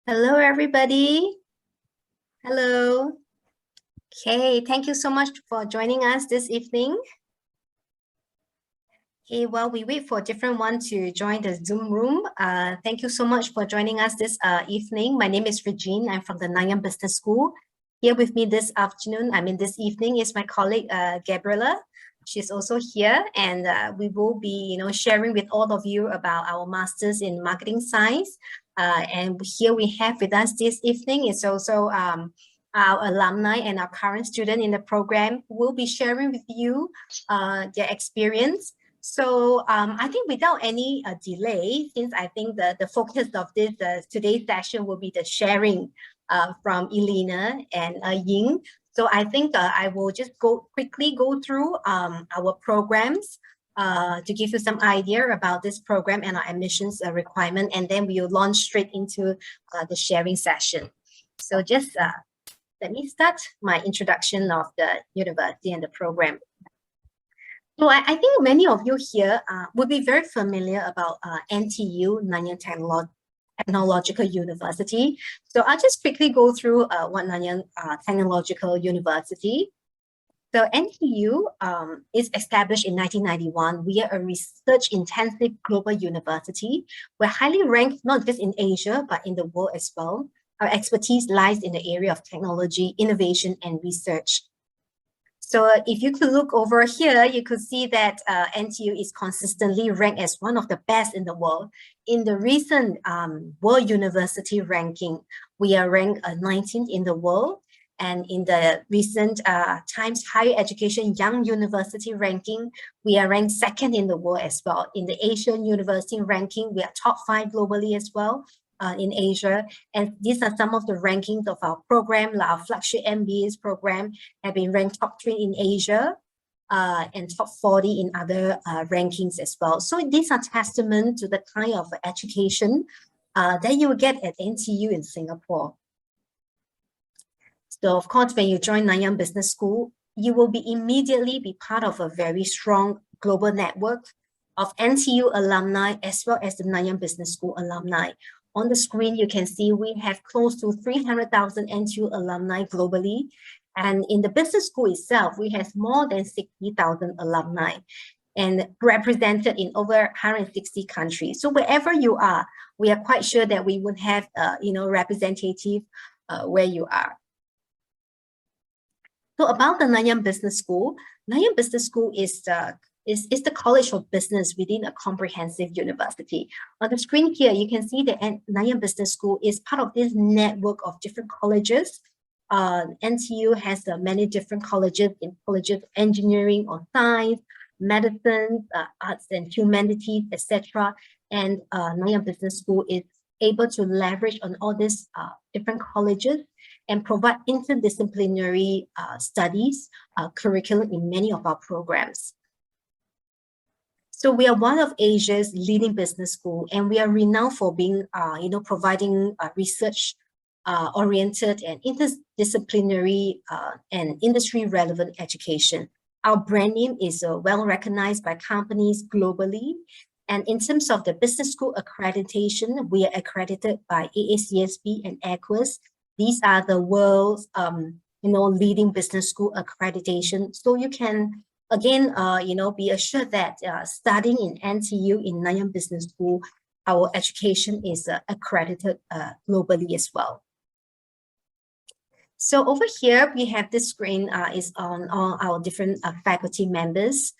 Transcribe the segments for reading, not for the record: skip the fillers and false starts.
Hello, everybody. Hello. Okay, thank you so much for joining us this evening. Okay, while we wait for a different one to join the Zoom room, thank you so much for joining us this evening. My name is Regine. I'm from the Nanyang Business School. Here with me this evening is my colleague, Gabriela. She's also here, and we will be, sharing with all of you about our Masters in Marketing Science. And here we have with us this evening is also our alumni and our current student in the program who will be sharing with you their experience. So I think without any delay, since I think the focus of this today's session will be the sharing from Elena and Ying. So I think I will just quickly go through our programs to give you some idea about this program and our admissions requirement, and then we will launch straight into the sharing session. So just let me start my introduction of the university and the program. So I think many of you here would be very familiar about NTU, Nanyang Technological University. So I'll just quickly go through what Nanyang Technological University. So NTU is established in 1991. We are a research-intensive global university. We're highly ranked not just in Asia, but in the world as well. Our expertise lies in the area of technology, innovation, and research. So if you could look over here, you could see that NTU is consistently ranked as one of the best in the world. In the recent World University ranking, we are ranked 19th in the world. And in the recent Times Higher Education Young University ranking, we are ranked 2nd in the world as well. In the Asian University ranking, we are top 5 globally as well. In Asia, and these are some of the rankings of our program. Like our flagship MBS program have been ranked top 3 in Asia and top 40 in other rankings as well. So these are testament to the kind of education that you will get at NTU in Singapore. So of course, when you join Nanyang Business School, you will immediately be part of a very strong global network of NTU alumni as well as the Nanyang Business School alumni. On the screen, you can see we have close to 300,000 NTU alumni globally. And in the business school itself, we have more than 60,000 alumni and represented in over 160 countries. So wherever you are, we are quite sure that we would have, representative where you are. So about the Nanyang Business School is the College of Business within a comprehensive university. On the screen here, you can see that Nanyang Business School is part of this network of different colleges. NTU has many different colleges of engineering or science, medicine, arts and humanities, etc. And Nanyang Business School is able to leverage on all these different colleges and provide interdisciplinary studies curriculum in many of our programs. So we are one of Asia's leading business school, and we are renowned for being, providing research oriented and interdisciplinary and industry relevant education. Our brand name is well recognized by companies globally. And in terms of the business school accreditation, we are accredited by AACSB and ACWIS. These are the world's, leading business school accreditation. So you can, again, be assured that studying in NTU in Nanyang Business School, our education is accredited globally as well. So over here, we have this screen is on all our different faculty members.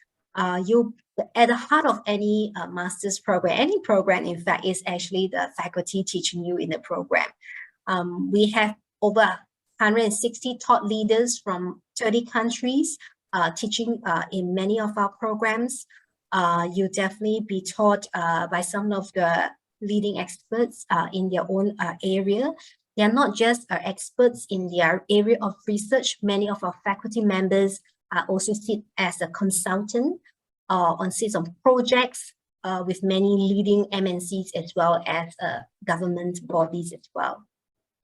At the heart of any master's program, any program, in fact, is actually the faculty teaching you in the program. We have over 160 thought leaders from 30 countries teaching in many of our programs. You'll definitely be taught by some of the leading experts in their own area. They are not just experts in their area of research. Many of our faculty members also sit as a consultant on seats of projects with many leading MNCs as well as government bodies as well.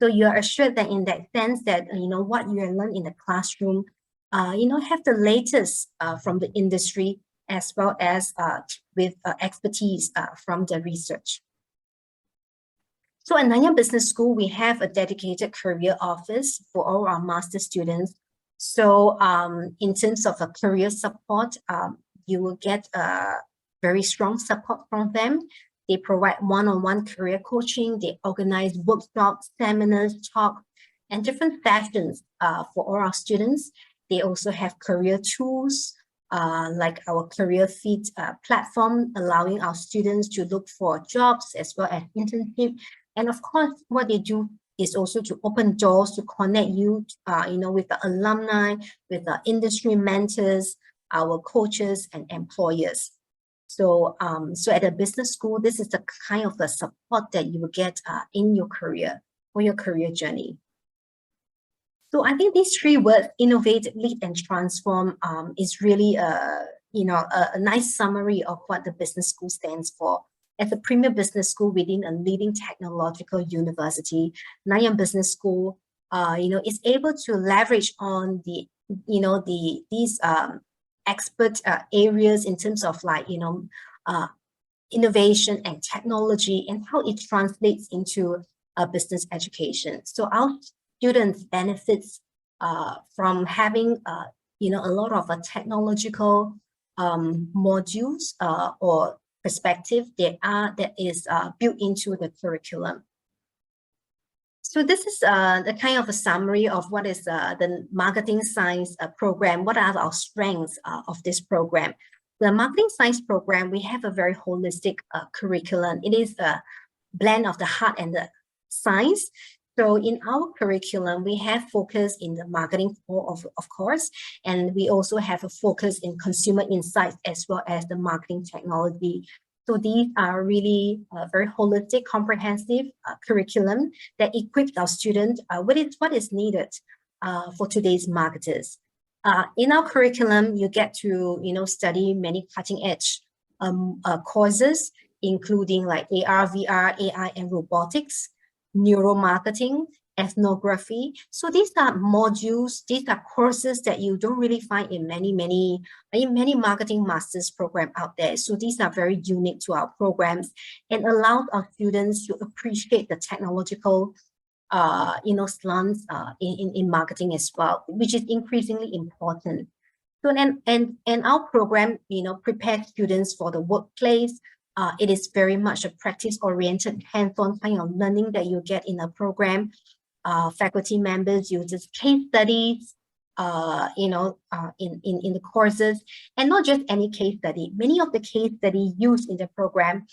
So you are assured that in that sense that, what you learn in the classroom, have the latest from the industry as well as with expertise from the research. So at Nanyang Business School, we have a dedicated career office for all our master students. So in terms of a career support, you will get very strong support from them. They provide one-on-one career coaching. They organize workshops, seminars, talks, and different sessions for all our students. They also have career tools, like our career feed platform, allowing our students to look for jobs as well as internship. And of course, what they do is also to open doors to connect you, with the alumni, with the industry mentors, our coaches and employers. So, so at a business school, this is the kind of the support that you will get in your career, for your career journey. So I think these three words, innovate, lead, and transform, is really a nice summary of what the business school stands for. As a premier business school within a leading technological university, Nanyang Business School, is able to leverage on these expert areas in terms of innovation and technology and how it translates into a business education. So our students benefits from having a lot of technological modules or perspective that is built into the curriculum. So this is the kind of a summary of what is the marketing science program. What are our strengths of this program? The marketing science program, we have a very holistic curriculum. It is a blend of the hard and the science. So in our curriculum, we have focus in the marketing of course, and we also have a focus in consumer insights as well as the marketing technology. So these are really very holistic, comprehensive curriculum that equips our students with what is needed for today's marketers. In our curriculum, you get to study many cutting-edge courses, including like AR, VR, AI, and robotics, neuromarketing, ethnography. So these are modules, these are courses that you don't really find in many marketing master's program out there. So these are very unique to our programs and allow our students to appreciate the technological slants in marketing as well, which is increasingly important. So and our program prepares students for the workplace. It is very much a practice-oriented, hands-on kind of learning that you get in a program. Faculty members uses case studies, in the courses, and not just any case study. Many of the case studies used in the program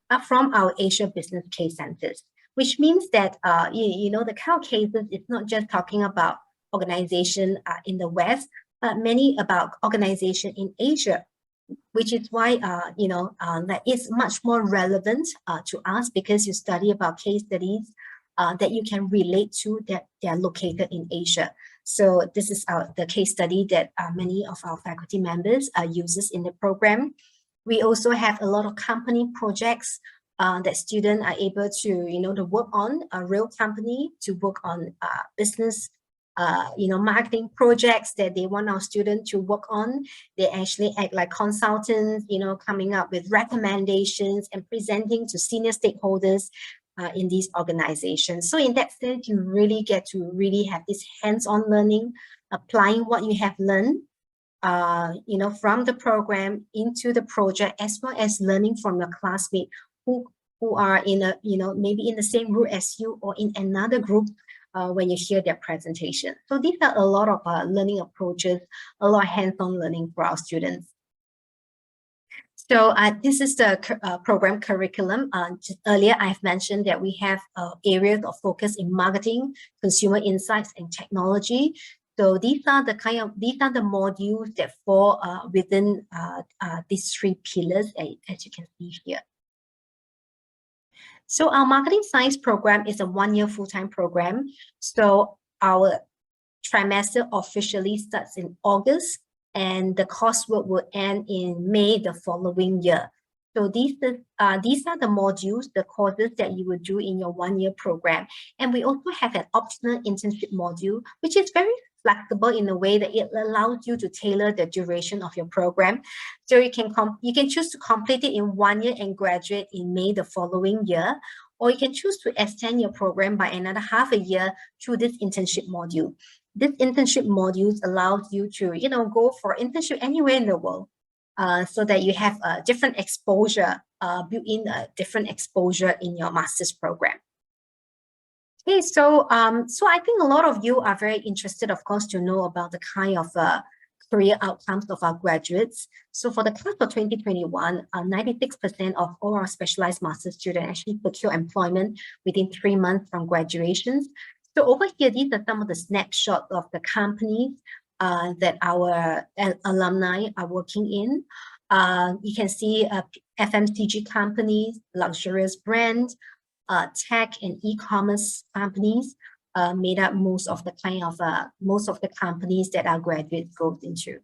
are from our Asia Business Case Centers, which means that the kind of cases is not just talking about organization in the West, but many about organization in Asia, which is why that is much more relevant to us, because you study about case studies that you can relate to, that they are located in Asia. So this is the case study that many of our faculty members uses in the program. We also have a lot of company projects that students are able to work on, a real company, to work on business marketing projects that they want our students to work on. They actually act like consultants, coming up with recommendations and presenting to senior stakeholders in these organizations. So in that sense, you really get to really have this hands-on learning, applying what you have learned, from the program into the project, as well as learning from your classmates who are in a, maybe in the same group as you or in another group when you hear their presentation. So these are a lot of learning approaches, a lot of hands-on learning for our students. So this is the program curriculum. Just earlier, I've mentioned that we have areas of focus in marketing, consumer insights, and technology. So these are the modules that fall within these three pillars, as you can see here. So our marketing science program is a one-year full-time program. So our trimester officially starts in August, and the coursework will end in May the following year. So these are the modules, the courses that you will do in your one-year program. And we also have an optional internship module, which is very flexible in a way that it allows you to tailor the duration of your program. So you can choose to complete it in 1 year and graduate in May the following year, or you can choose to extend your program by another half a year through this internship module. This internship modules allows you to, go for internship anywhere in the world, so that you have a different exposure, built in a different exposure in your master's program. Okay, so I think a lot of you are very interested, of course, to know about the kind of career outcomes of our graduates. So for the class of 2021, 96% of all our specialized master's students actually secure employment within 3 months from graduations. So over here, these are some of the snapshots of the companies that our alumni are working in. You can see FMCG companies, luxurious brands, tech and e-commerce companies made up most of the companies that our graduates go into.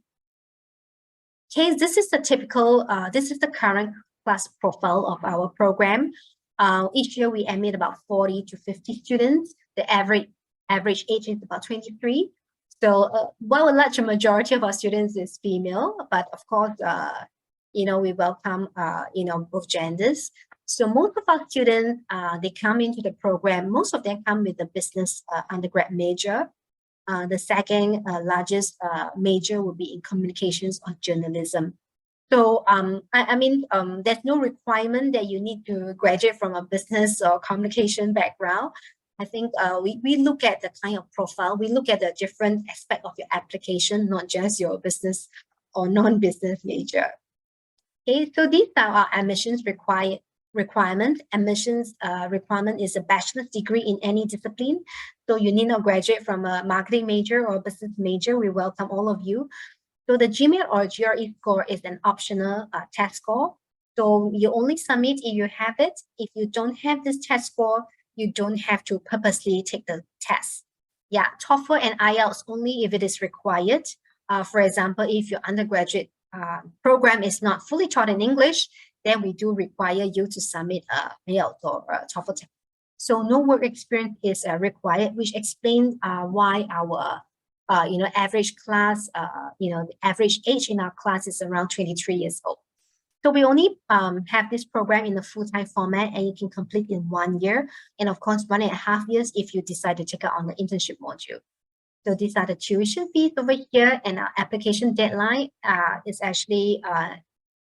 Okay, this is the typical, this is the current class profile of our program. Each year we admit about 40 to 50 students. The average age is about 23. So while a large majority of our students is female, but of course, we welcome, both genders. So most of our students, they come into the program, most of them come with a business undergrad major. The second largest major will be in communications or journalism. So, there's no requirement that you need to graduate from a business or communication background. I think we look at the kind of profile, we look at the different aspect of your application, not just your business or non-business major. Okay, so these are our admissions requirement. Admissions requirement is a bachelor's degree in any discipline. So you need not graduate from a marketing major or business major. We welcome all of you. So the GMAT or GRE score is an optional test score. So you only submit if you have it. If you don't have this test score, you don't have to purposely take the test. Yeah, TOEFL and IELTS only if it is required. For example, if your undergraduate program is not fully taught in English, then we do require you to submit IELTS or TOEFL test. So no work experience is required, which explains why our average class, the average age in our class is around 23 years old. So we only have this program in a full-time format, and you can complete in 1 year, and of course 1.5 years if you decide to take it on the internship module. So these are the tuition fees over here, and our application deadline is actually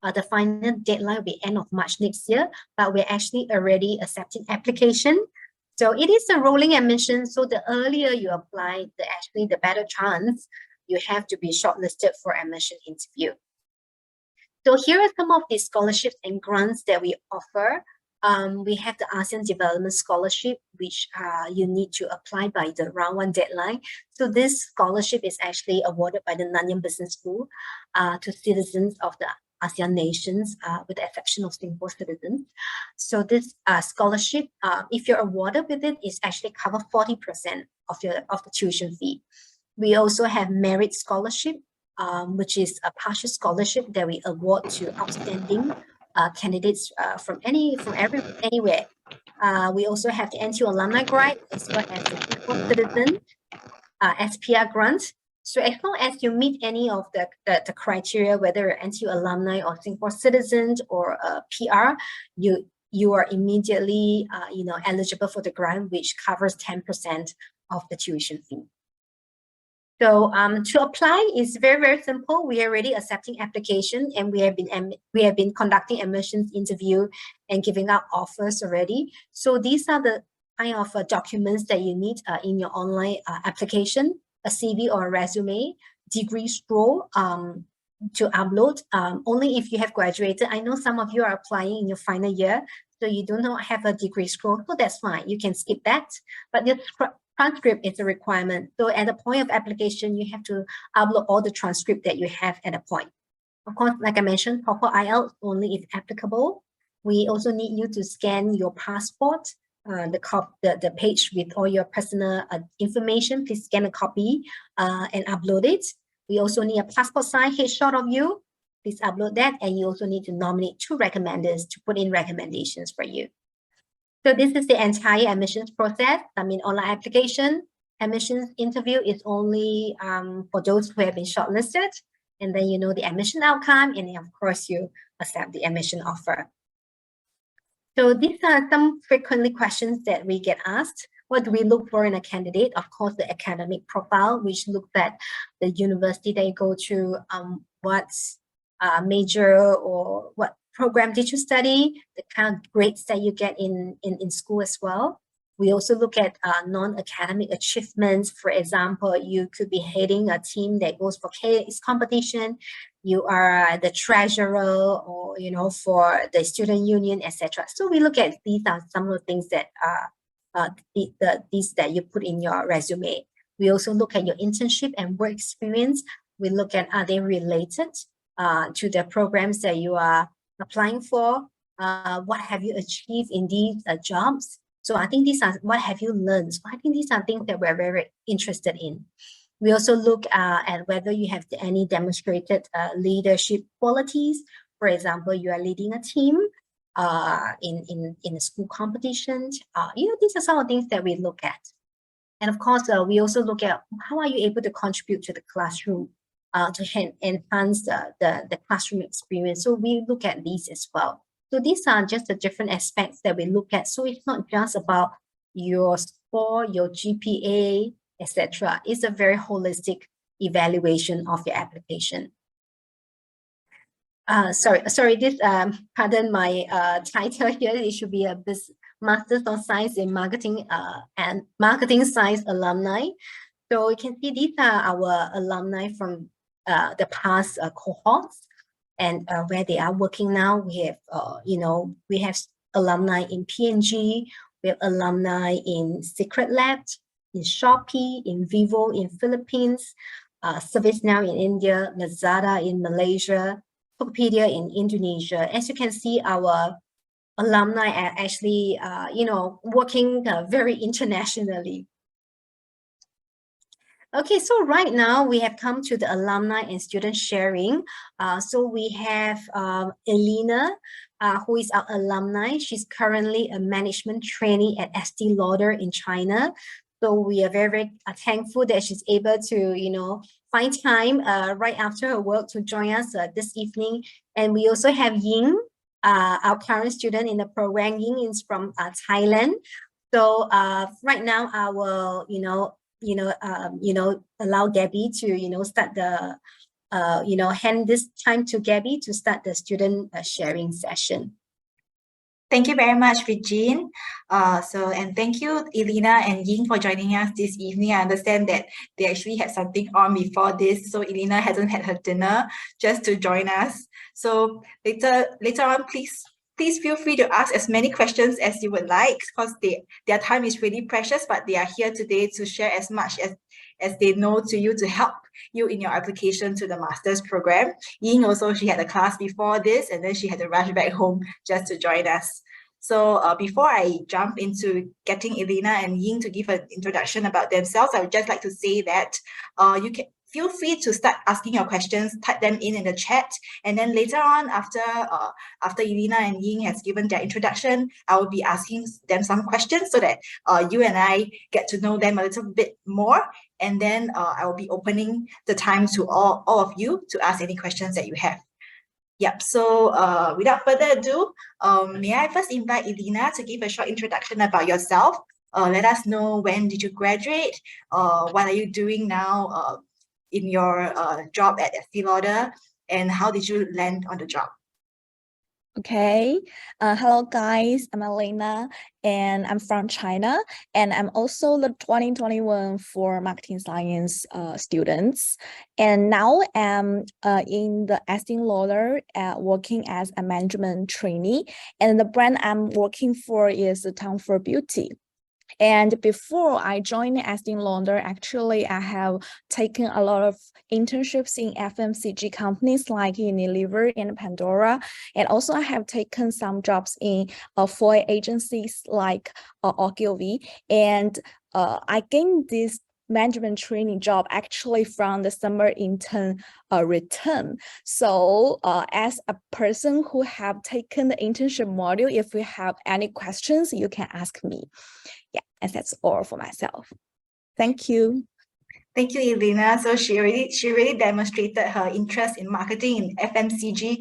the final deadline will be end of March next year, but we're actually already accepting application. So it is a rolling admission. So the earlier you apply, the better chance you have to be shortlisted for admission interview. So here are some of the scholarships and grants that we offer. We have the ASEAN Development Scholarship, which you need to apply by the round 1 deadline. So this scholarship is actually awarded by the Nanyang Business School to citizens of the ASEAN nations, with the exception of Singapore citizens. So this scholarship, if you're awarded with it, is actually cover 40% of the tuition fee. We also have merit scholarship, which is a partial scholarship that we award to outstanding candidates from anywhere. We also have the NTU alumni grant as well as the Singapore citizen SPR grant. So as long as you meet any of the criteria, whether NTU alumni or Singapore citizens or PR, you are immediately eligible for the grant, which covers 10% of the tuition fee. So to apply is very, very simple. We are already accepting application, and we have been conducting admissions interview and giving out offers already. So these are the kind of documents that you need in your online application: a CV or a resume, degree scroll to upload. Only if you have graduated. I know some of you are applying in your final year, so you do not have a degree scroll, so that's fine. You can skip that. But the transcript is a requirement. So at the point of application, you have to upload all the transcript that you have at a point. Of course, like I mentioned, TOEFL IELTS only if applicable. We also need you to scan your passport, the page with all your personal information. Please scan a copy and upload it. We also need a passport size headshot of you. Please upload that. And you also need to nominate 2 recommenders to put in recommendations for you. So this is the entire admissions process. Online application, admissions interview is only for those who have been shortlisted. And then the admission outcome, and then of course you accept the admission offer. So these are some frequently questions that we get asked. What do we look for in a candidate? Of course, the academic profile, which looks at the university they go to, what major or what program did you study, the kind of grades that you get in school as well. We also look at non-academic achievements. For example, you could be heading a team that goes for case competition. You are the treasurer, or for the student union, etc. So we look at these are some of the things that are these that you put in your resume. We also look at your internship and work experience. We look at, are they related to the programs that you are applying for? What have you achieved in these jobs? So I think these are, what have you learned? So I think these are things that we're very interested in. We also look at whether you have any demonstrated leadership qualities. For example, you are leading a team in a school competition. These are some of the things that we look at. And of course, we also look at how are you able to contribute to the classroom to enhance the classroom experience. So we look at these as well. So these are just the different aspects that we look at. So it's not just about your score, your GPA, etc. It's a very holistic evaluation of your application. Sorry, this, pardon my title here. It should be a Master's of Science in Marketing and Marketing Science alumni. So you can see these are our alumni from the past cohorts, and where they are working now. We have, we have alumni in P&G, we have alumni in Secret Lab, in Shopee, in Vivo in Philippines, ServiceNow in India, Lazada in Malaysia, Tokopedia in Indonesia. As you can see, our alumni are actually, working very internationally. Okay, so right now we have come to the alumni and student sharing. So we have Elena, who is our alumni. She's currently a management trainee at Estee Lauder in China. So we are very, very thankful that she's able to, find time right after her work to join us this evening. And we also have Ying, our current student in the program. Ying is from Thailand. So right now I will, allow Gabby to, start the, hand this time to Gabby to start the student sharing session. Thank you very much, Regine. And thank you, Elena and Ying, for joining us this evening. I understand that they actually had something on before this, so Elena hasn't had her dinner just to join us. So later on, please feel free to ask as many questions as you would like, because their time is really precious, but they are here today to share as much as they know to you, to help you in your application to the master's program. Ying also, she had a class before this, and then she had to rush back home just to join us. So before I jump into getting Elena and Ying to give an introduction about themselves, I would just like to say that you can feel free to start asking your questions, type them in the chat, and then later on, after Elena and Ying has given their introduction, I will be asking them some questions so that you and I get to know them a little bit more, and then I will be opening the time to all of you to ask any questions that you have. Yep, so without further ado, may I first invite Elena to give a short introduction about yourself. Let us know, when did you graduate? What are you doing now in your job at Estee Lauder, and how did you land on the job? Okay, hello guys, I'm Elena and I'm from China, and I'm also the 2021 for marketing science students, and now I'm in the Estee Lauder working as a management trainee, and the brand I'm working for is Town for Beauty. And before I joined Estee Lauder, actually, I have taken a lot of internships in FMCG companies like Unilever and Pandora. And also I have taken some jobs in foreign agencies like Ogilvy. And I gained this management training job actually from the summer intern return. So as a person who have taken the internship module, if you have any questions, you can ask me. Yeah, and that's all for myself. Thank you. Thank you, Elena. So she really demonstrated her interest in marketing in FMCG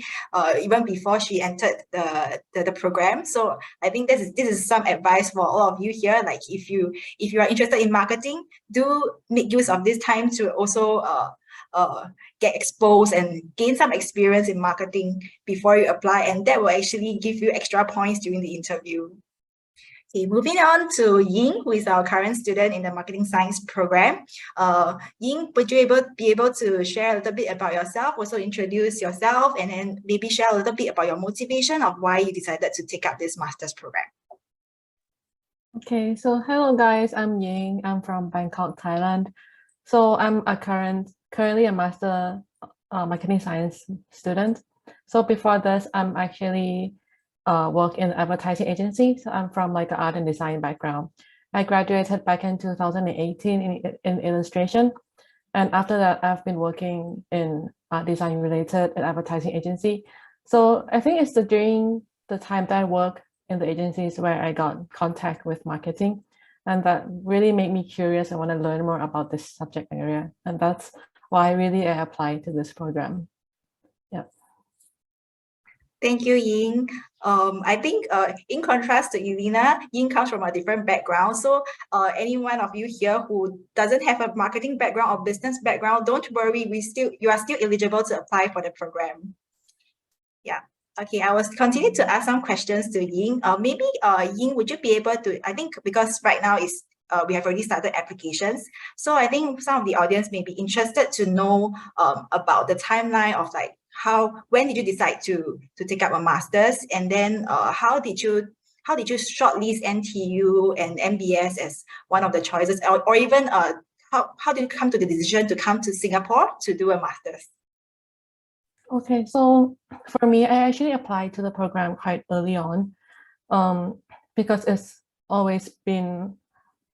even before she entered the program. So I think this is some advice for all of you here. Like if you are interested in marketing, do make use of this time to also get exposed and gain some experience in marketing before you apply, and that will actually give you extra points during the interview. Okay, moving on to Ying, who is our current student in the Marketing Science program. Ying, would you be able to share a little bit about yourself, also introduce yourself, and then maybe share a little bit about your motivation of why you decided to take up this master's program? Okay, so hello guys, I'm Ying. I'm from Bangkok, Thailand. So I'm currently a master marketing science student. So before this, I'm actually work in advertising agency. So I'm from like an art and design background. I graduated back in 2018 in illustration. And after that, I've been working in art design related and advertising agency. So I think it's during the time that I work in the agencies where I got contact with marketing. And that really made me curious and want to learn more about this subject area. And that's why really I applied to this program. Yeah. Thank you, Ying. I think in contrast to Elena, Ying comes from a different background. So any one of you here who doesn't have a marketing background or business background, don't worry, you are still eligible to apply for the program. Yeah. Okay, I will continue to ask some questions to Ying. Maybe Ying, would you be able to, I think because right now is we have already started applications. So I think some of the audience may be interested to know about the timeline of like when did you decide to take up a master's, and then how did you shortlist NTU and NBS as one of the choices, or even how did you come to the decision to come to Singapore to do a master's? Okay, so for me, I actually applied to the program quite early on because it's always been,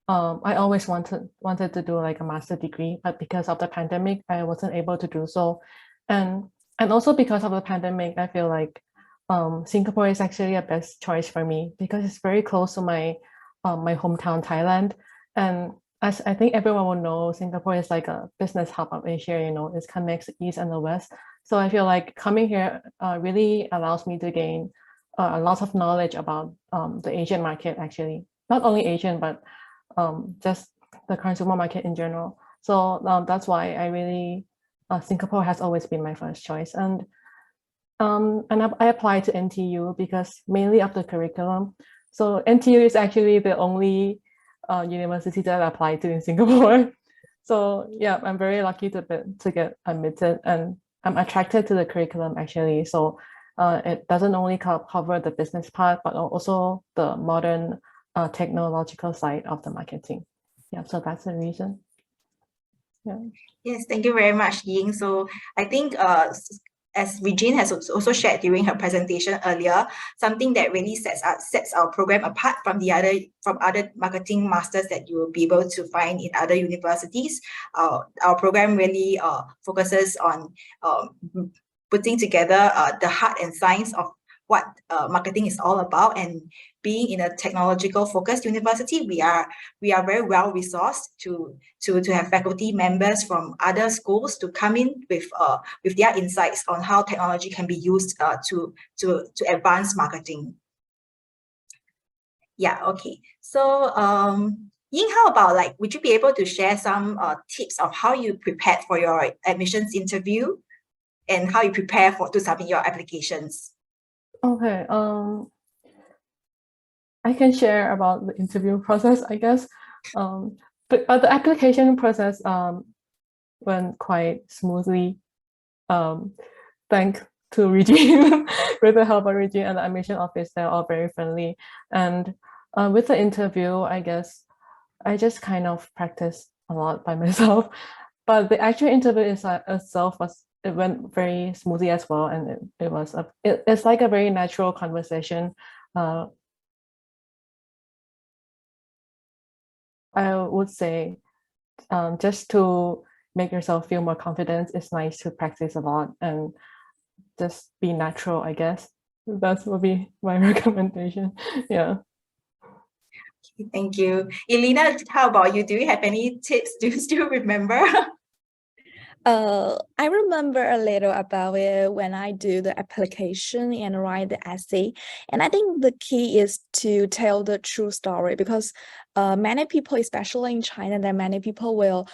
I always wanted to do like a master degree, but because of the pandemic, I wasn't able to do so. And also because of the pandemic, I feel like Singapore is actually a best choice for me because it's very close to my hometown, Thailand. And as I think everyone will know, Singapore is like a business hub of Asia, you know, it connects the East and the West. So I feel like coming here really allows me to gain a lot of knowledge about the Asian market, actually. Not only Asian, but just the consumer market in general. So that's why I really, Singapore has always been my first choice. And I applied to NTU because mainly of the curriculum. So NTU is actually the only university that I applied to in Singapore. So yeah, I'm very lucky to get admitted, and I'm attracted to the curriculum actually. So it doesn't only cover the business part, but also the modern technological side of the marketing. Yeah, so that's the reason. Yeah. Yes, thank you very much, Ying. So I think as Regine has also shared during her presentation earlier, something that really sets our program apart from other marketing masters that you will be able to find in other universities. Our program really focuses on putting together the heart and science of what marketing is all about. And being in a technological focused university, we are very well resourced to have faculty members from other schools to come in with their insights on how technology can be used to advance marketing. Yeah, okay. So Ying, how about like, would you be able to share some tips of how you prepared for your admissions interview and how you prepare to submit your applications? Okay, I can share about the interview process, I guess. But the application process went quite smoothly. Thanks to Regine, with the help of Regine and the admission office, they're all very friendly. And with the interview, I guess I just kind of practiced a lot by myself. But the actual interview itself it went very smoothly as well, and it's like a very natural conversation. I would say just to make yourself feel more confident, it's nice to practice a lot and just be natural, I guess. That would be my recommendation. Yeah. Thank you. Elena, how about you? Do you have any tips? Do you still remember? I remember a little about it when I do the application and write the essay. And I think the key is to tell the true story because many people, especially in China, that many people will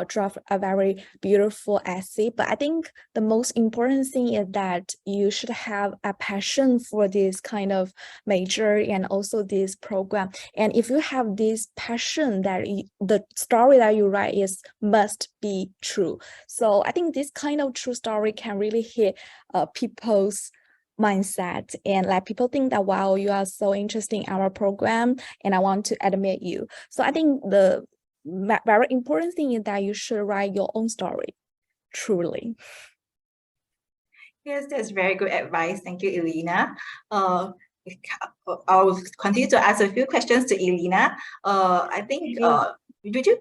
draft a very beautiful essay. But I think the most important thing is that you should have a passion for this kind of major and also this program. And if you have this passion that the story that you write is must be true. So I think this kind of true story can really hit people's mindset and let people think that, wow, you are so interested in our program and I want to admit you. So I think the very important thing is that you should write your own story, truly. Yes, that's very good advice. Thank you, Elena. I'll continue to ask a few questions to Elena. I think, did you,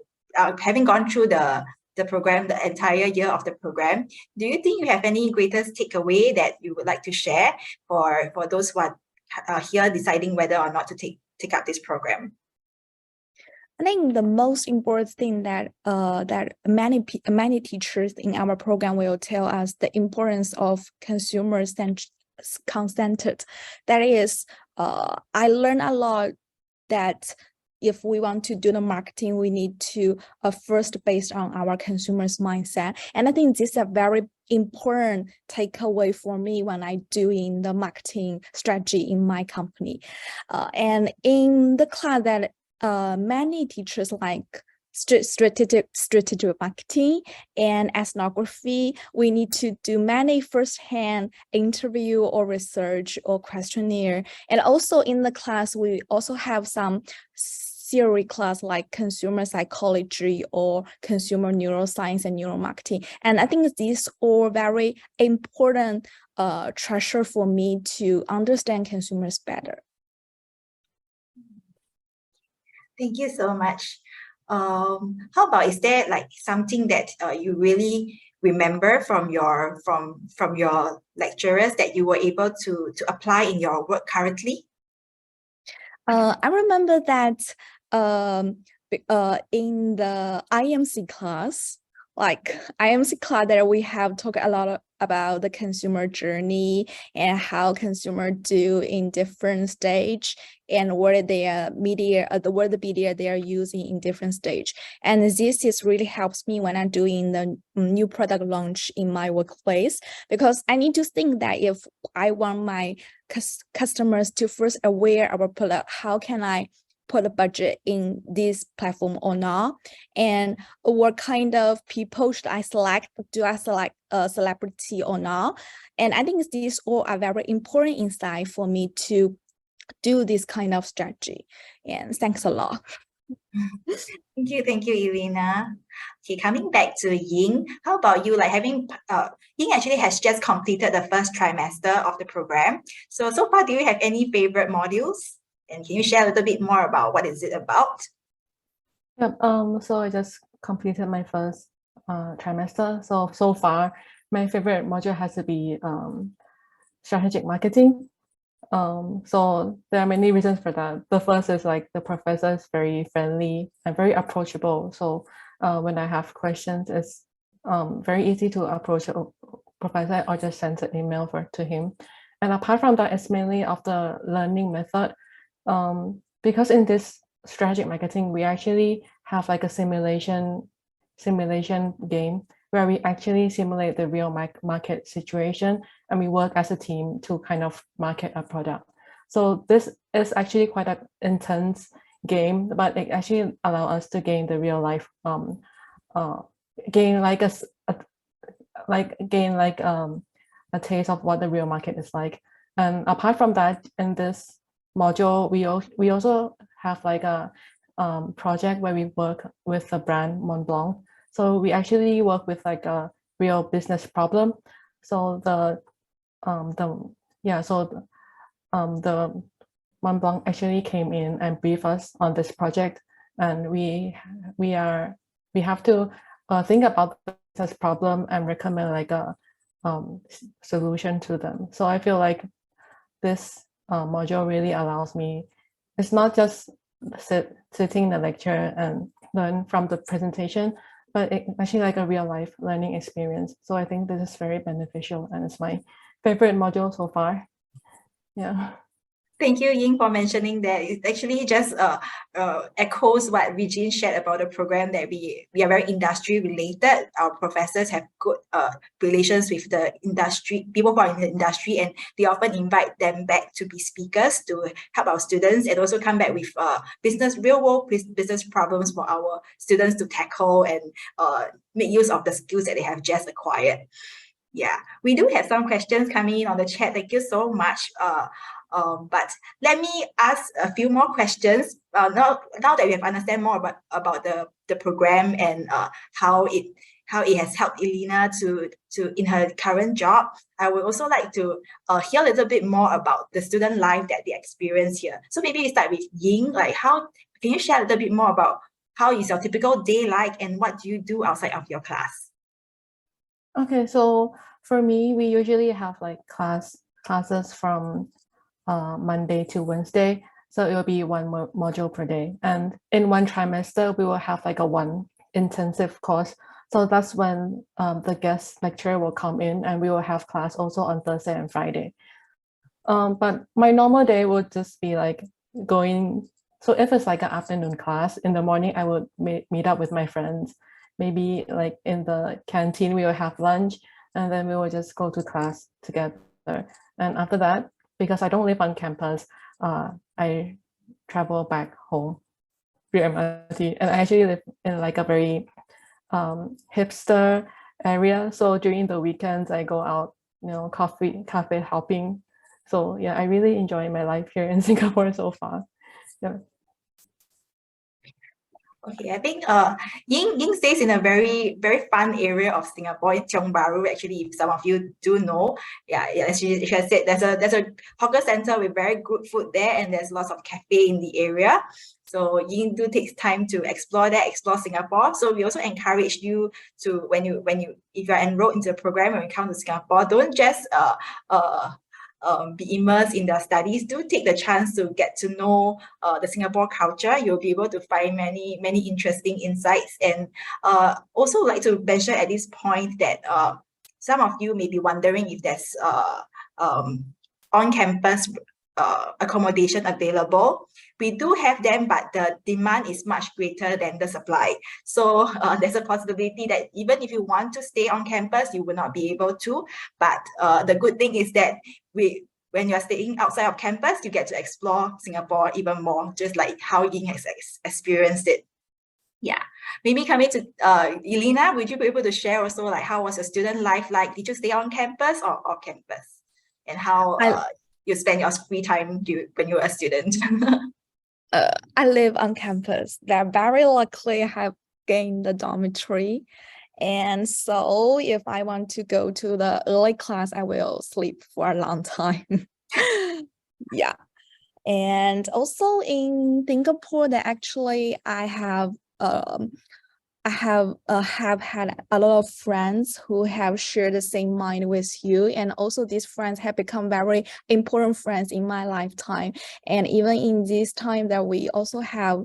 having gone through the program, the entire year of the program, do you think you have any greatest takeaway that you would like to share for those who are here deciding whether or not to take up this program? I think the most important thing that that many teachers in our program will tell us the importance of consented. That is, I learned a lot that if we want to do the marketing, we need to first based on our consumers' mindset. And I think this is a very important takeaway for me when I doing the marketing strategy in my company. And in the class that many teachers like strategic marketing and ethnography, we need to do many first-hand interview or research or questionnaire. And also in the class, we also have some theory class like consumer psychology or consumer neuroscience and neuromarketing. And I think these are very important treasure for me to understand consumers better. Thank you so much. How about, is there like something that you really remember from your lecturers that you were able to apply in your work currently? I remember that in the IMC class, that we have talked a lot about the consumer journey and how consumer do in different stage and what their media, what the media they are using in different stage. And this is really helps me when I'm doing the new product launch in my workplace, because I need to think that if I want my customers to first aware of our product, how can I put a budget in this platform or not, and what kind of people should I select? Do I select a celebrity or not? And I think these all are very important insight for me to do this kind of strategy. And thanks a lot. Thank you, Elena. Okay, coming back to Ying, how about you? Like having Ying actually has just completed the first trimester of the program. So far, do you have any favorite modules? And can you share a little bit more about what is it about? Yep. So I just completed my first trimester. So far, my favorite module has to be strategic marketing. So there are many reasons for that. The first is like the professor is very friendly and very approachable. So when I have questions, it's very easy to approach a professor or just send an email to him. And apart from that, it's mainly of the learning method. Because in this strategic marketing, we actually have like a simulation game where we actually simulate the real market situation and we work as a team to kind of market a product. So this is actually quite an intense game, but it actually allows us to gain the real life, gain a taste of what the real market is like. And apart from that, in this module, we also have like a project where we work with the brand Montblanc. So we actually work with like a real business problem. So the Montblanc actually came in and briefed us on this project, and we have to think about this problem and recommend like a solution to them. So I feel like this module really allows me, it's not just sitting in the lecture and learn from the presentation, but it actually like a real life learning experience. So I think this is very beneficial and it's my favorite module so far. Yeah. Thank you, Ying, for mentioning that. It actually just echoes what Regine shared about the program, that we are very industry related. Our professors have good relations with the industry, people who are in the industry, and they often invite them back to be speakers to help our students, and also come back with real world business problems for our students to tackle and make use of the skills that they have just acquired. Yeah, we do have some questions coming in on the chat. Thank you so much. But let me ask a few more questions. Now that we have understand more about the program and how it has helped Elena to in her current job, I would also like to hear a little bit more about the student life that they experience here. So maybe we start with Ying. Like, how can you share a little bit more about how is your typical day like, and what do you do outside of your class? Okay, so for me, we usually have like classes from Monday to Wednesday. So it will be one module per day. And in one trimester, we will have like a one intensive course. So that's when the guest lecturer will come in and we will have class also on Thursday and Friday. But my normal day would just be like going, so if it's like an afternoon class, in the morning, I would meet up with my friends. Maybe like in the canteen, we will have lunch and then we will just go to class together. And after that, because I don't live on campus, I travel back home via MRT, and I actually live in like a very hipster area. So during the weekends, I go out, cafe hopping. So yeah, I really enjoy my life here in Singapore so far. Yeah. Okay, I think Ying stays in a very, very fun area of Singapore, in Tiong Bahru. Actually, if some of you do know, yeah, as she has said, there's a hawker center with very good food there, and there's lots of cafe in the area. So Ying do takes time to explore Singapore. So we also encourage you to, if you're enrolled into the program when you come to Singapore, don't just be immersed in their studies. Do take the chance to get to know the Singapore culture. You'll be able to find many interesting insights. And also like to mention at this point that some of you may be wondering if there's on-campus accommodation available. We do have them, but the demand is much greater than the supply. So there's a possibility that even if you want to stay on campus, you will not be able to. But the good thing is that when you're staying outside of campus, you get to explore Singapore even more, just like how Ying has experienced it. Yeah, maybe coming to Elena, would you be able to share also like how was your student life like? Did you stay on campus or off campus? And how you spend your free time when you were a student? I live on campus. That very likely have gained the dormitory. And so if I want to go to the early class, I will sleep for a long time. Yeah. And also in Singapore, that actually I have had a lot of friends who have shared the same mind with you, and also these friends have become very important friends in my lifetime. And even in this time that we also have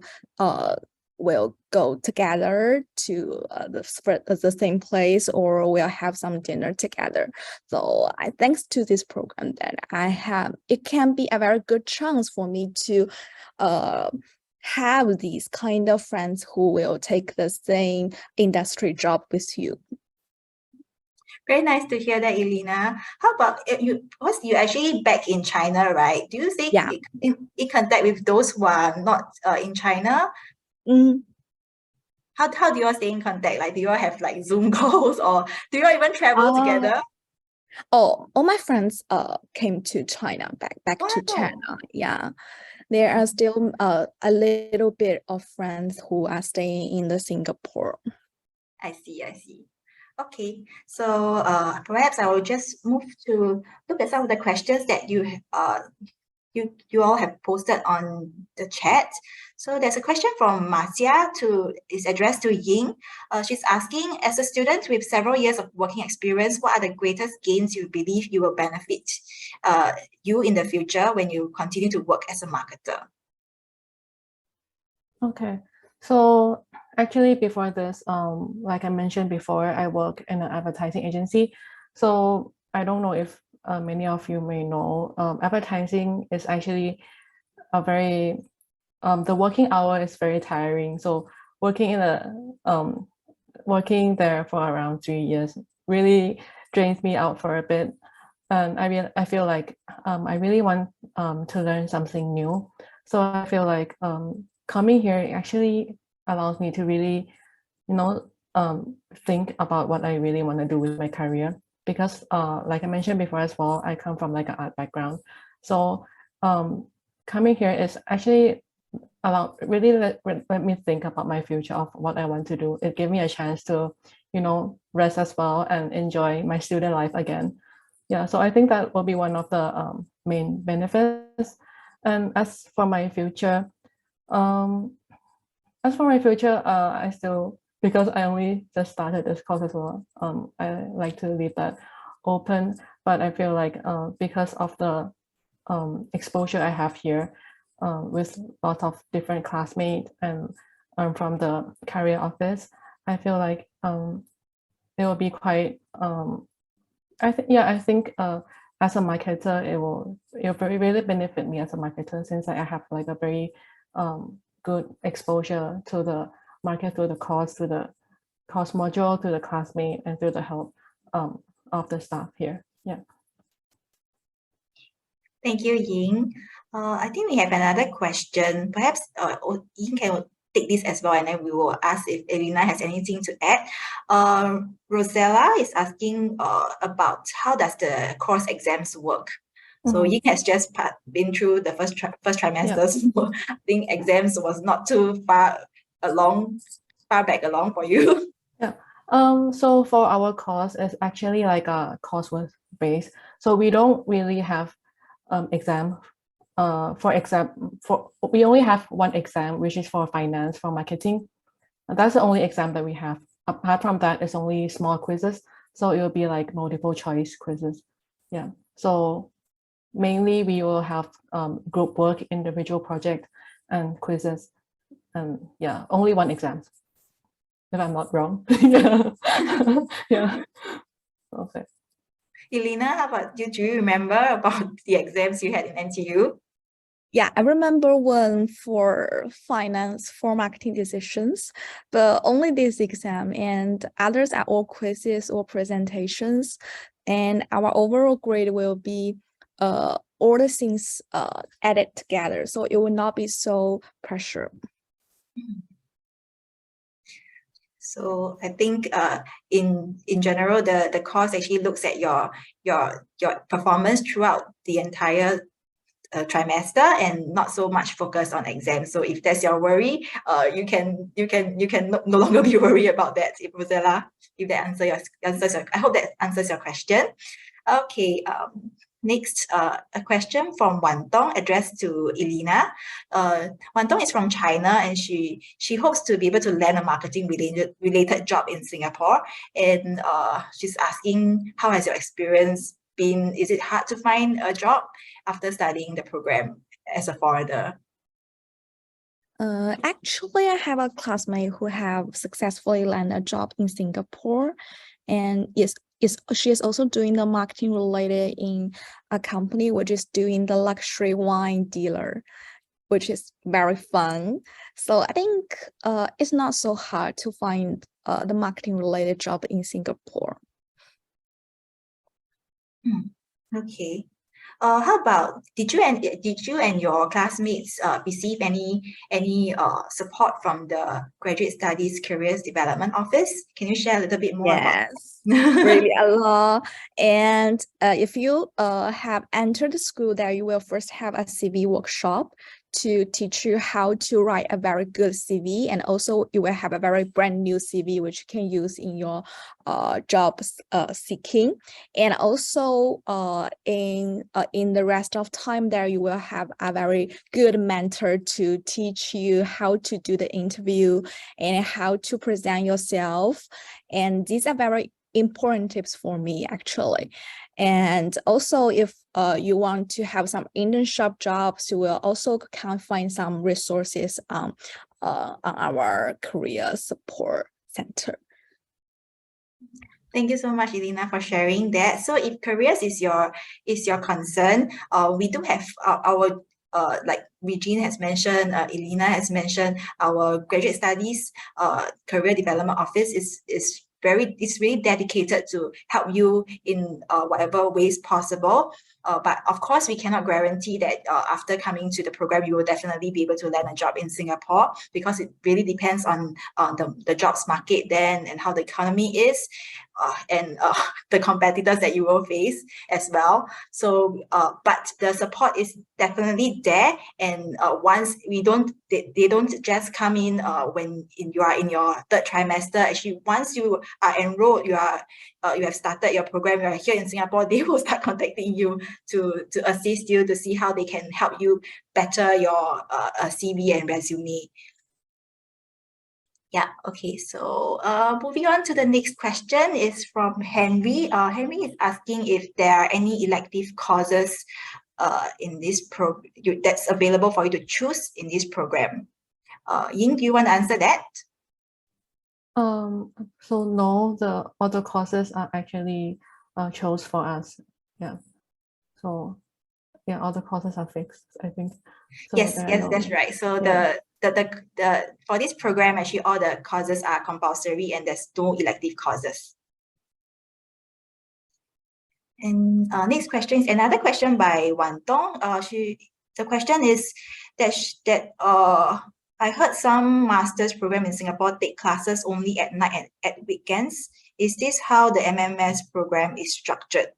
will go together to the same place, or we'll have some dinner together. So thanks to this program that I have, it can be a very good chance for me to have these kind of friends who will take the same industry job with you. Very nice to hear that, Elena. How about you? Was you actually back in China, right? Do you stay in contact with those who are not in China? How do you all stay in contact? Like, do you all have like Zoom calls, or do you all even travel together? Oh, all my friends came to China, back to China. Yeah. There are still a little bit of friends who are staying in the Singapore. I see. Okay, so perhaps I will just move to look at some of the questions that you all have posted on the chat. So there's a question from Marcia is addressed to Ying. She's asking, as a student with several years of working experience, what are the greatest gains you believe you will benefit you in the future when you continue to work as a marketer? Okay, so actually before this, like I mentioned before, I work in an advertising agency. So I don't know if many of you may know, advertising is actually a very, the working hour is very tiring. So working in working there for around 3 years really drains me out for a bit. And I feel like I really want to learn something new. So I feel like coming here actually allows me to really, you know, think about what I really want to do with my career. Because like I mentioned before as well, I come from like an art background. So coming here is actually really let me think about my future of what I want to do. It gave me a chance to, rest as well and enjoy my student life again. Yeah, so I think that will be one of the main benefits. And um, as for my future, I still, because I only just started this course as well, I like to leave that open. But I feel like because of the exposure I have here with lots of different classmates and from the career office, I feel like it will be quite I think as a marketer, it will really benefit me as a marketer, since I have like a very good exposure to the market through the course, to the course module, to the classmate, and through the help of the staff here. Yeah. Thank you, Ying. I think we have another question. Perhaps Ying can take this as well, and then we will ask if Elena has anything to add. Rosella is asking about how does the course exams work. So Ying has just been through the first trimester, so I think exams was not too far back along for you. Yeah. So for our course, it's actually like a coursework based. So we don't really have exam. We only have one exam, which is for finance, for marketing. And that's the only exam that we have. Apart from that, it's only small quizzes. So it will be like multiple choice quizzes. Yeah. So mainly we will have group work, individual project, and quizzes. And yeah, only one exam, if I'm not wrong. Yeah. Yeah. Okay. Elena, how about you? Do you remember about the exams you had in NTU? Yeah, I remember one for finance for marketing decisions, but only this exam, and others are all quizzes or presentations. And our overall grade will be all the things added together, so it will not be so pressure. So I think in general, the course actually looks at your performance throughout the entire trimester and not so much focus on exams. So if that's your worry, you can no longer be worried about that. Rosella, if that answers your, I hope that answers your question. Okay. Next, a question from Wan Tong addressed to Elena. Wan Tong is from China, and she hopes to be able to land a marketing related job in Singapore. And she's asking, how has your experience been? Is it hard to find a job after studying the program as a foreigner? Actually, I have a classmate who have successfully landed a job in Singapore, and she is also doing the marketing related in a company which is doing the luxury wine dealer, which is very fun. So I think it's not so hard to find the marketing related job in Singapore. Okay. How about did you and your classmates receive any support from the Graduate Studies Careers Development Office? Can you share a little bit more about? Really a lot. And if you have entered the school, there you will first have a CV workshop to teach you how to write a very good CV, and also you will have a very brand new CV which you can use in your job seeking. And also in the rest of time there you will have a very good mentor to teach you how to do the interview and how to present yourself. And these are very important tips for me, actually. And also, if you want to have some internship jobs, you will also can find some resources on our career support center. Thank you so much, Elena, for sharing that. So if careers is your concern, we do have our like Regine has mentioned, Elena has mentioned, our graduate studies career development office is really dedicated to help you in whatever ways possible. But of course, we cannot guarantee that after coming to the program, you will definitely be able to land a job in Singapore, because it really depends on the jobs market then and how the economy is, and the competitors that you will face as well. So, but the support is definitely there. And once they don't just come in when you are in your third trimester. Actually, once you are enrolled, you have started your program, you are here in Singapore, they will start contacting you to assist you, to see how they can help you better your CV and resume. Yeah, okay, so moving on to the next question is from Henry. Henry is asking if there are any elective courses in this that's available for you to choose in this program. Ying, do you want to answer that? So no, the other courses are actually chose for us. Yeah. So yeah, all the courses are fixed, I think. So yes, that's right. So yeah. the for this program, actually all the courses are compulsory and there's no elective courses. And next question is another question by Wan Tong. The question is that I heard some master's program in Singapore take classes only at night and at weekends. Is this how the MMS program is structured?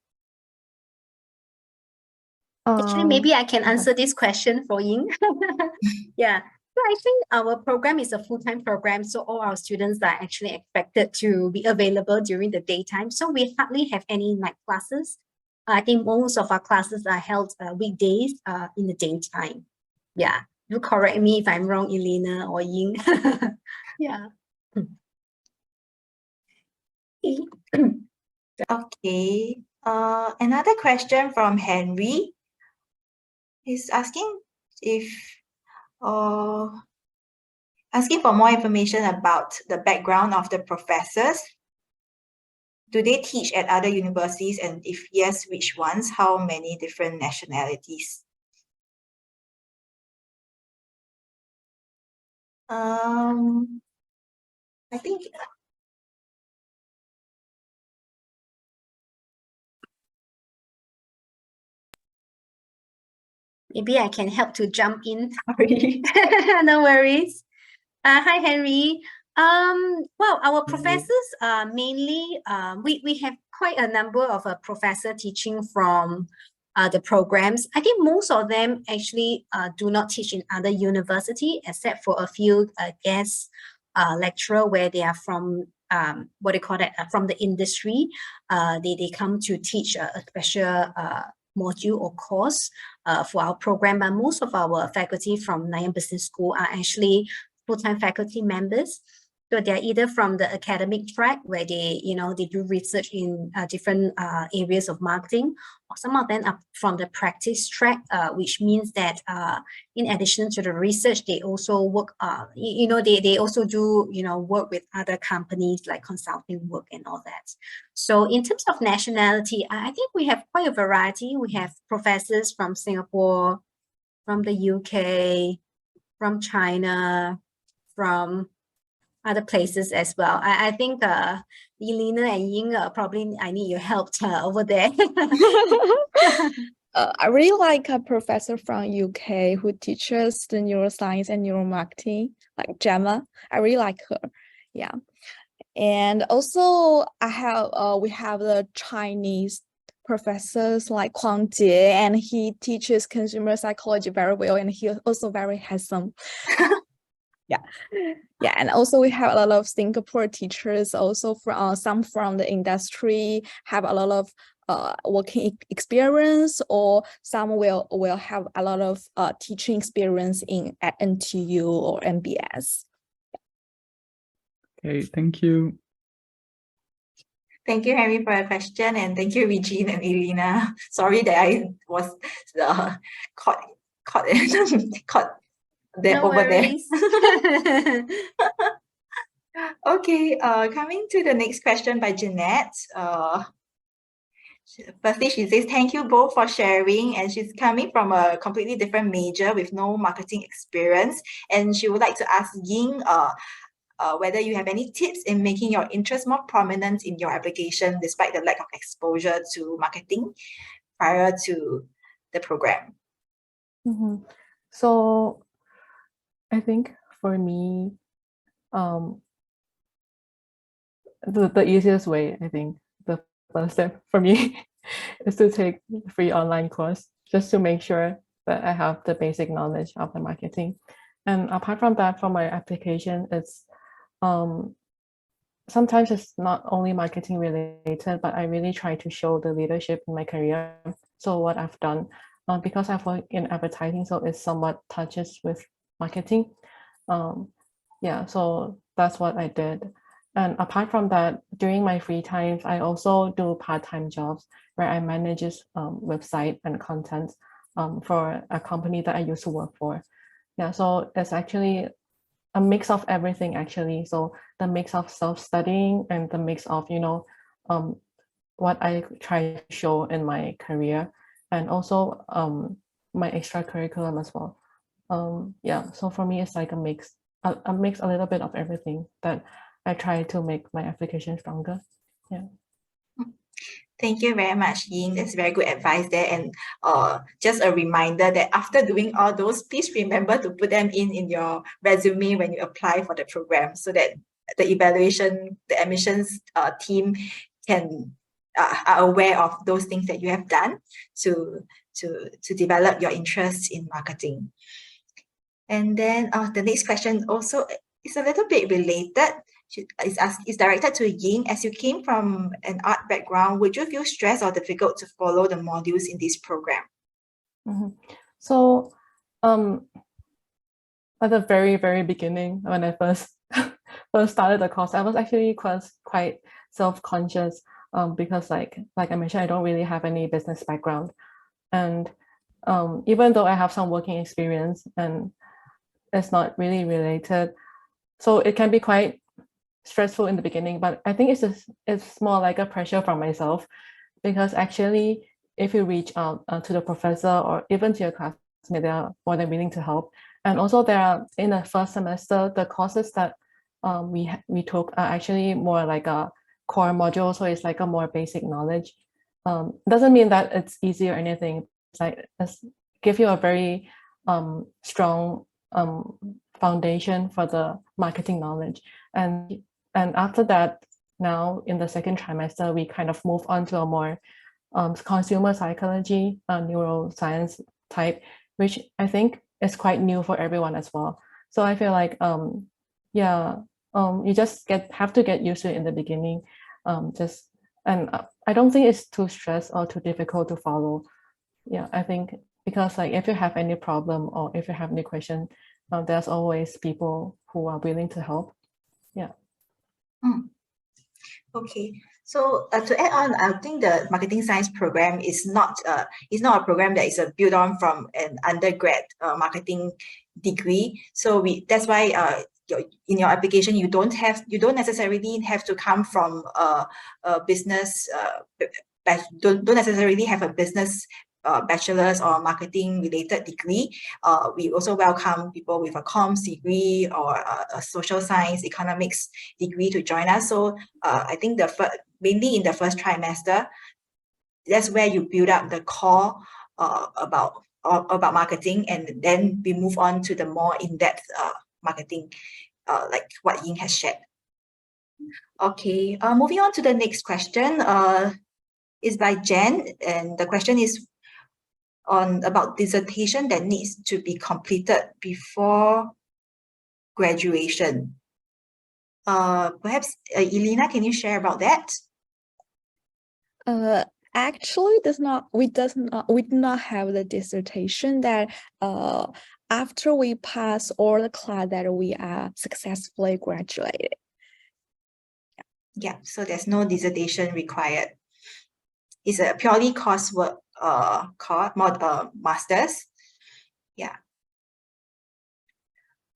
Actually, maybe I can answer this question for Ying. Yeah. So I think our program is a full-time program, so all our students are actually expected to be available during the daytime. So we hardly have any night classes. I think most of our classes are held weekdays in the daytime. Yeah. You correct me if I'm wrong, Elena or Ying. Yeah. Okay. Another question from Henry is asking if asking for more information about the background of the professors. Do they teach at other universities, and if yes, which ones? How many different nationalities? I think maybe I can help to jump in. sorry. No worries. Hi, Henry. Well, our professors mainly, we have quite a number of professor teaching from the programs. I think most of them actually do not teach in other university, except for a few guest lecturer where they are from what they call that from the industry. They come to teach a special module or course for our program. But most of our faculty from Nanyang Business School are actually full-time faculty members. So they're either from the academic track where they do research in different areas of marketing, or some of them are from the practice track, which means that in addition to the research, they also work, they also do, work with other companies like consulting work and all that. So in terms of nationality, I think we have quite a variety. We have professors from Singapore, from the UK, from China, from other places as well. I think Elena and Ying probably I need your help over there. I really like a professor from UK who teaches the neuroscience and neuromarketing, like Gemma. I really like her. Yeah. And also we have the Chinese professors like Huang Jie, and he teaches consumer psychology very well, and he also very handsome. Yeah, and also we have a lot of Singapore teachers, also from some from the industry, have a lot of working experience, or some will have a lot of teaching experience at NTU or NBS. Okay, thank you. Thank you, Henry, for your question, and thank you, Regine and Elena. Sorry that I was caught there No over there. worries. Okay, coming to the next question by Jeanette. Firstly, she says, thank you both for sharing. And she's coming from a completely different major with no marketing experience. And she would like to ask Ying whether you have any tips in making your interest more prominent in your application despite the lack of exposure to marketing prior to the program. So I think for me, the easiest way, I think the first step for me is to take a free online course just to make sure that I have the basic knowledge of the marketing. And apart from that, for my application, it's sometimes it's not only marketing related, but I really try to show the leadership in my career. So what I've done, because I've worked in advertising, so it somewhat touches with marketing. Yeah, so that's what I did. And apart from that, during my free times, I also do part-time jobs where I manage website and content for a company that I used to work for. Yeah, so it's actually a mix of everything actually. So the mix of self-studying and the mix of, what I try to show in my career, and also my extracurriculum as well. Yeah, so for me, it's like a mix a little bit of everything that I try to make my application stronger. Yeah. Thank you very much, Ying. That's very good advice there. And just a reminder that after doing all those, please remember to put them in your resume when you apply for the program so that the evaluation, the admissions team are aware of those things that you have done to develop your interest in marketing. And then the next question also is a little bit related. It's directed to Ying. As you came from an art background, would you feel stressed or difficult to follow the modules in this program? So at the very, very beginning, when I first started the course, I was actually quite self-conscious because like I mentioned, I don't really have any business background. And even though I have some working experience and it's not really related, so it can be quite stressful in the beginning, but I think it's more like a pressure from myself, because actually if you reach out to the professor or even to your classmate, they are more than willing to help. And also there are, in the first semester, the courses that we took are actually more like a core module, so it's like a more basic knowledge. Doesn't mean that it's easy or anything. It's like give you a very strong foundation for the marketing knowledge. And after that, now in the second trimester, we kind of move on to a more consumer psychology, neuroscience type, which I think is quite new for everyone as well. So I feel like, you just have to get used to it in the beginning. And I don't think it's too stressed or too difficult to follow. Yeah, I think because like if you have any problem or if you have any question, there's always people who are willing to help. Yeah. Okay, so to add on, I think the marketing science program is not a program that is built on from an undergrad marketing degree. So that's why in your application you don't necessarily have to come from a business don't necessarily have a business bachelor's or marketing related degree. We also welcome people with a comms degree or a social science, economics degree to join us. So I think mainly in the first trimester, that's where you build up the core about marketing, and then we move on to the more in-depth marketing, like what Ying has shared. Okay, moving on to the next question is by Jen, and the question is about dissertation that needs to be completed before graduation. Perhaps Elena, can you share about that? Actually, we do not have the dissertation that after we pass all the class that we are successfully graduated. Yeah, so there's no dissertation required. It's a purely coursework masters. Yeah.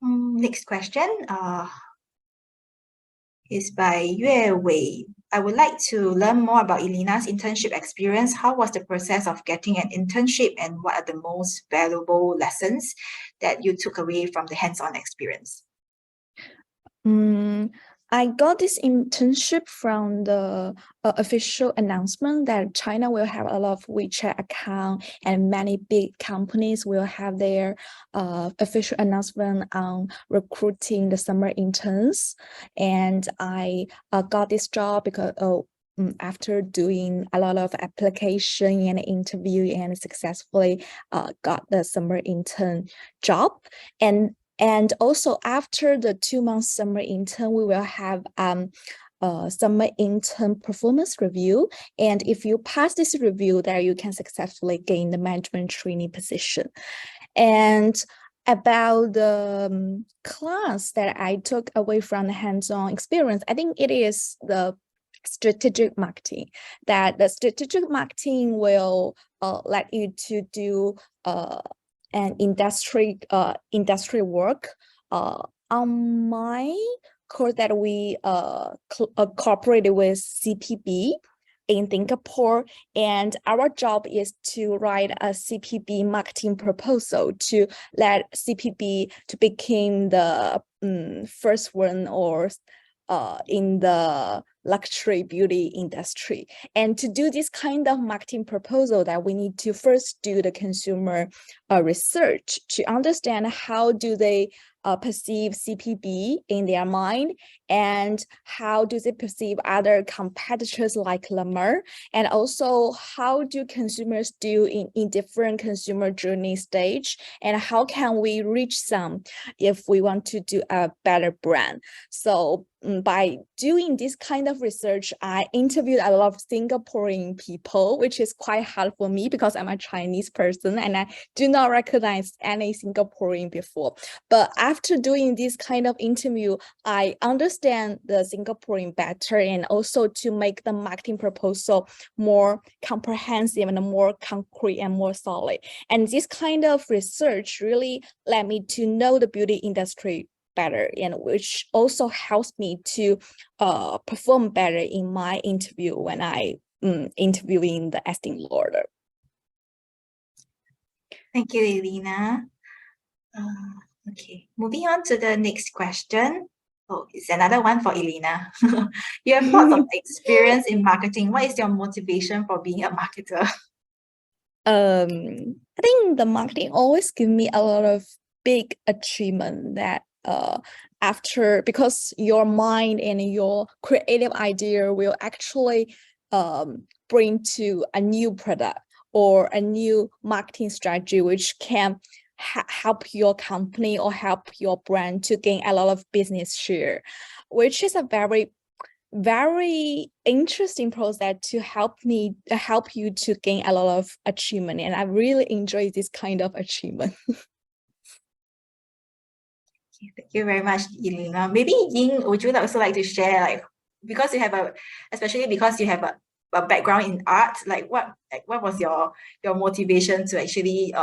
Next question is by Yue Wei. I would like to learn more about Elena's internship experience. How was the process of getting an internship, and what are the most valuable lessons that you took away from the hands-on experience? I got this internship from the official announcement that China will have a lot of WeChat account, and many big companies will have their official announcement on recruiting the summer interns. And I got this job because after doing a lot of application and interview, and successfully got the summer intern job. And also after the 2-month summer intern, we will have summer intern performance review. And if you pass this review, there you can successfully gain the management trainee position. And about the class that I took away from the hands-on experience, I think it is the strategic marketing. That the strategic marketing will let you to do and industry work. On my course that we cooperated with CPB in Singapore, and our job is to write a CPB marketing proposal to let CPB to become the first one or in the luxury beauty industry. And to do this kind of marketing proposal, that we need to first do the consumer research to understand how do they perceive CPB in their mind, and how do they perceive other competitors like Lamar, and also how do consumers do in different consumer journey stage, and how can we reach them if we want to do a better brand. So by doing this kind of research, I interviewed a lot of Singaporean people, which is quite hard for me because I'm a Chinese person and I do not recognize any Singaporean before. But after doing this kind of interview, I understand the Singaporean better, and also to make the marketing proposal more comprehensive and more concrete and more solid. And this kind of research really led me to know the beauty industry better, and which also helps me to perform better in my interview when I interviewing the Estee Lauder. Thank you, Elena. Okay, moving on to the next question. Oh, it's another one for Elena. You have lots of experience in marketing. What is your motivation for being a marketer? I think the marketing always give me a lot of big achievement that after, because your mind and your creative idea will actually bring to a new product or a new marketing strategy, which can help your company or help your brand to gain a lot of business share, which is a very interesting process to help you to gain a lot of achievement. And I really enjoy this kind of achievement. Thank you very much, Elena. Maybe Ying, would you also like to share, like, because you have especially because you have a background in art, what was your motivation to actually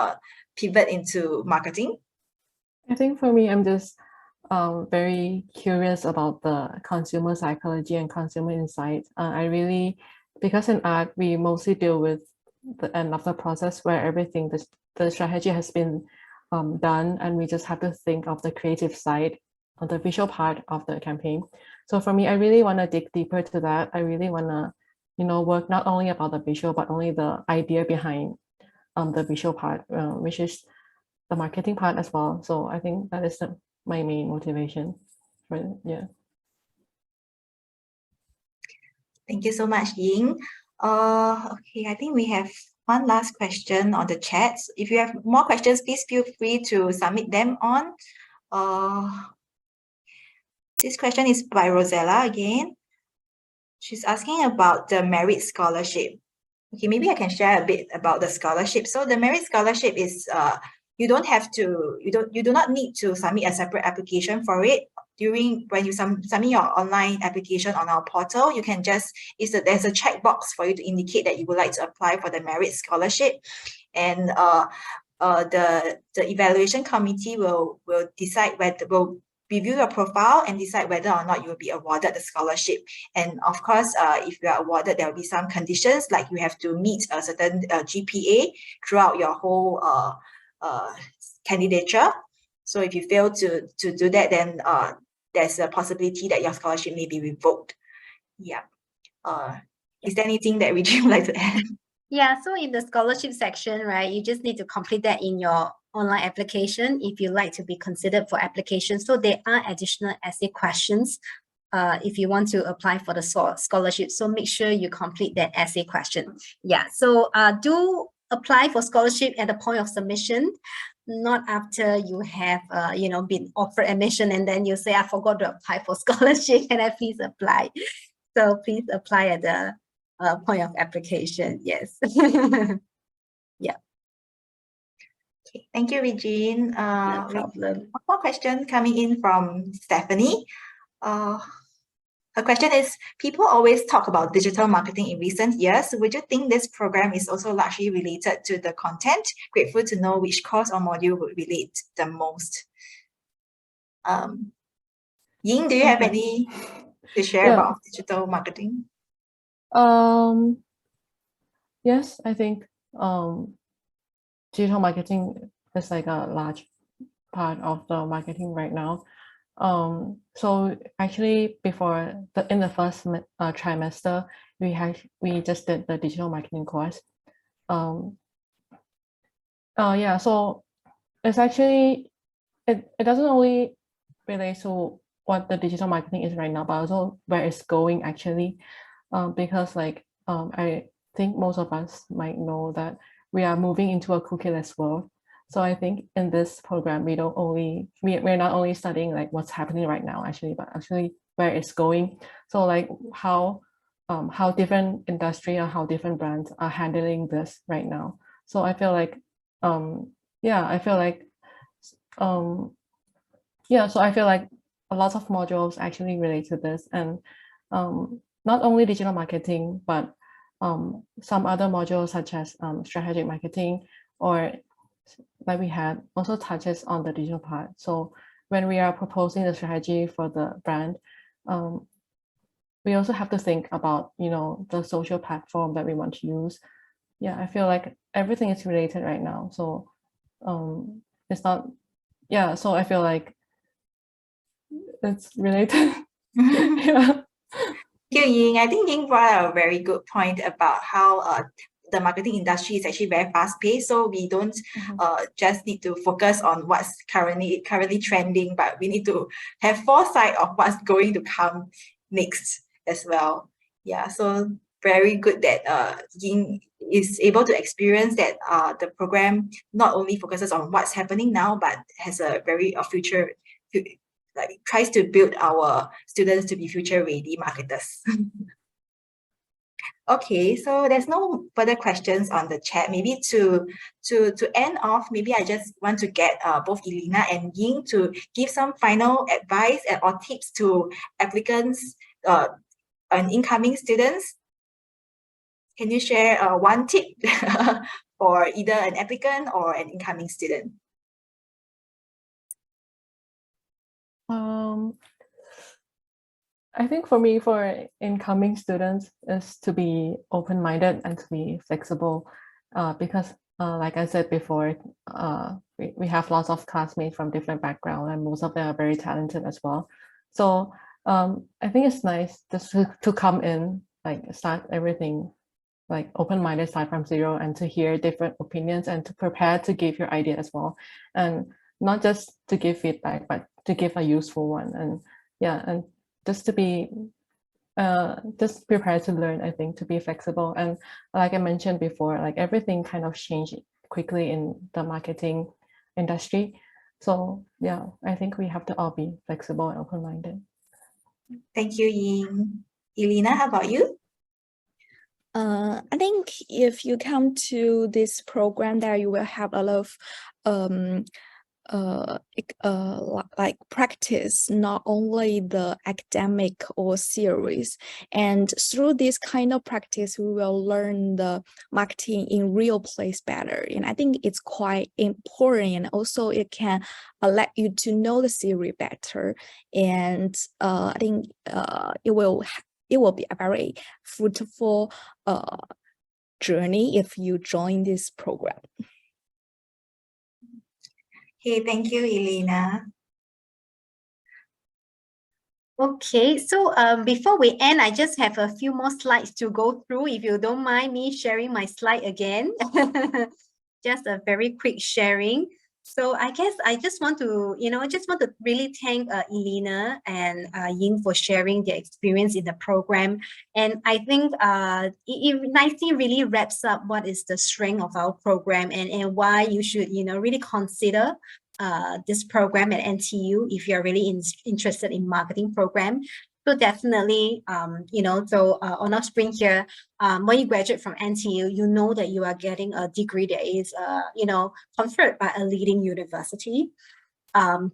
pivot into marketing? I think for me, I'm just very curious about the consumer psychology and consumer insight. Because in art, we mostly deal with the end of the process where everything, the strategy has been done, and we just have to think of the creative side, of the visual part of the campaign. So for me, I really want to dig deeper to that. I really want to, work not only about the visual, but only the idea behind the visual part, which is the marketing part as well. So I think that is my main motivation for it. Yeah. Thank you so much, Ying. Okay, I think we have one last question on the chat. If you have more questions, please feel free to submit them on. This question is by Rosella again. She's asking about the merit scholarship. Okay, maybe I can share a bit about the scholarship. So the merit scholarship is you do not need to submit a separate application for it. When you submit your online application on our portal, you can just, there's a checkbox for you to indicate that you would like to apply for the merit scholarship. And the evaluation committee will decide will review your profile and decide whether or not you will be awarded the scholarship. And of course, if you are awarded, there will be some conditions, like you have to meet a certain GPA throughout your whole candidature. So if you fail to do that, then there's a possibility that your scholarship may be revoked. Yeah. Is there anything that Regine would like to add? Yeah, so in the scholarship section, right, you just need to complete that in your online application if you like to be considered for application. So there are additional essay questions if you want to apply for the scholarship. So make sure you complete that essay question. Yeah, so do apply for scholarship at the point of submission, not after you have been offered admission and then you say, I forgot to apply for scholarship, can I please apply? So please apply at the point of application. Yes. Yeah. Okay, thank you, Regine. No problem. One more question coming in from Stephanie. Her question is, people always talk about digital marketing in recent years. Would you think this program is also largely related to the content? Grateful to know which course or module would relate the most. Ying, do you have any to share about digital marketing? Yes, I think digital marketing is like a large part of the marketing right now. So actually, in the first trimester, we just did the digital marketing course. Yeah, so it's actually it doesn't only relate to what the digital marketing is right now, but also where it's going actually, because like I think most of us might know that we are moving into a cookieless world. So I think in this program, we're not only studying like what's happening right now actually, but actually where it's going. So like how different industry or how different brands are handling this right now. So I feel like so I feel like a lot of modules actually relate to this, and not only digital marketing, but some other modules such as strategic marketing, or like we had, also touches on the digital part. So when we are proposing the strategy for the brand, we also have to think about the social platform that we want to use. Yeah, I feel like everything is related right now. So it's not, yeah, so I feel like it's related. Yeah. Thank you, Ying. I think Ying brought out a very good point about how the marketing industry is actually very fast-paced. So we don't just need to focus on what's currently trending, but we need to have foresight of what's going to come next as well. Yeah, so very good that Ying is able to experience that the program not only focuses on what's happening now, but has a very future, like tries to build our students to be future-ready marketers. Okay, so there's no further questions on the chat. Maybe to end off, maybe I just want to get both Elena and Ying to give some final advice or tips to applicants and incoming students. Can you share one tip for either an applicant or an incoming student? I think for me, for incoming students, is to be open-minded and to be flexible, because like I said before, we have lots of classmates from different backgrounds, and most of them are very talented as well. So I think it's nice just to come in, like start everything like open-minded, start from zero, and to hear different opinions and to prepare to give your idea as well, and not just to give feedback, but to give a useful one. And yeah, and just to be just prepared to learn, I think, to be flexible. And like I mentioned before, like everything kind of changed quickly in the marketing industry. So yeah, I think we have to all be flexible and open-minded. Thank you, Ying. Elena, how about you? I think if you come to this program, there you will have a lot of like practice not only the academic or theories, and through this kind of practice we will learn the marketing in real place better. And I think it's quite important, and also it can let you to know the theory better. And I think it will be a very fruitful journey if you join this program. Okay, thank you, Elena. Okay, so before we end, I just have a few more slides to go through. If you don't mind me sharing my slide again, just a very quick sharing. So I guess I just want to, really thank Elena and Ying for sharing their experience in the program. And I think it nicely really wraps up what is the strength of our program, and why you should, really consider this program at NTU if you're really interested in marketing program. So definitely, on our screen here, when you graduate from NTU, you know that you are getting a degree that is, conferred by a leading university.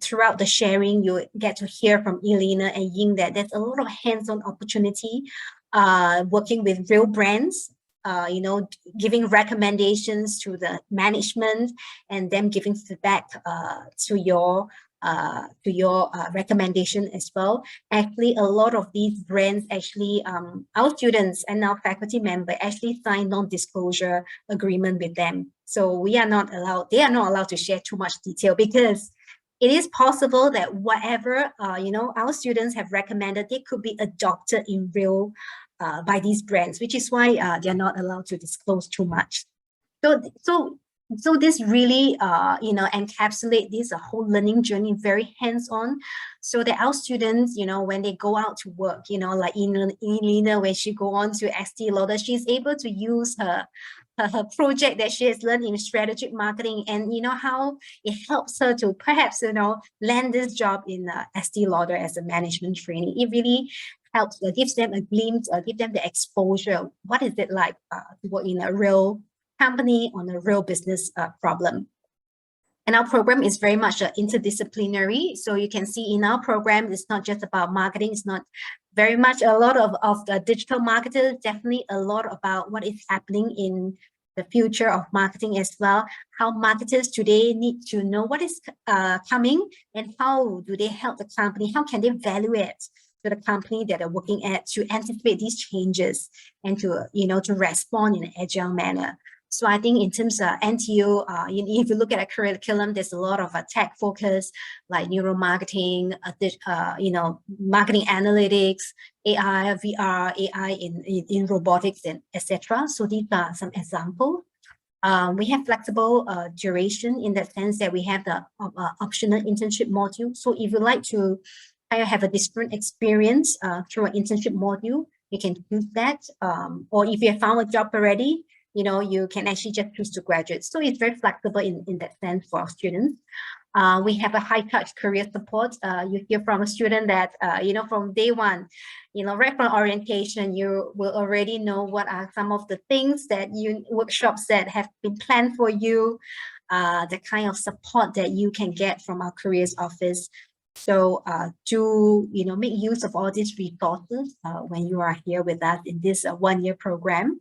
Throughout the sharing, you get to hear from Elena and Ying that there's a lot of hands-on opportunity, working with real brands, giving recommendations to the management, and them giving feedback to your recommendation as well. Actually, a lot of these brands actually, our students and our faculty member actually sign non-disclosure agreement with them. So they are not allowed to share too much detail, because it is possible that whatever our students have recommended, they could be adopted in real by these brands, which is why they're not allowed to disclose too much. So this really encapsulate this whole learning journey, very hands-on, so that our students, when they go out to work, like Elena, when she go on to Estee Lauder, she's able to use her project that she has learned in strategic marketing, and how it helps her to perhaps land this job in Estee Lauder as a management trainee. It really helps, gives them a glimpse, give them the exposure. What is it like to work in a real company on a real business problem? And our program is very much interdisciplinary. So you can see in our program, it's not just about marketing. It's not very much a lot of the digital marketers, definitely a lot about what is happening in the future of marketing as well. How marketers today need to know what is coming, and how do they help the company? How can they value it to the company that they're working at, to anticipate these changes and to respond in an agile manner. So I think in terms of NTU, if you look at a curriculum, there's a lot of tech focus, like neuromarketing, marketing analytics, AI, VR, AI in robotics, and etc. So these are some examples. We have flexible duration, in that sense that we have the optional internship module. So if you like to have a different experience through an internship module, you can choose that. Or if you have found a job already, you can actually just choose to graduate. So it's very flexible in that sense for our students. We have a high touch career support. You hear from a student that, from day one, right from orientation, you will already know what are some of the things workshops that have been planned for you, the kind of support that you can get from our careers office. So do make use of all these resources when you are here with us in this one-year program.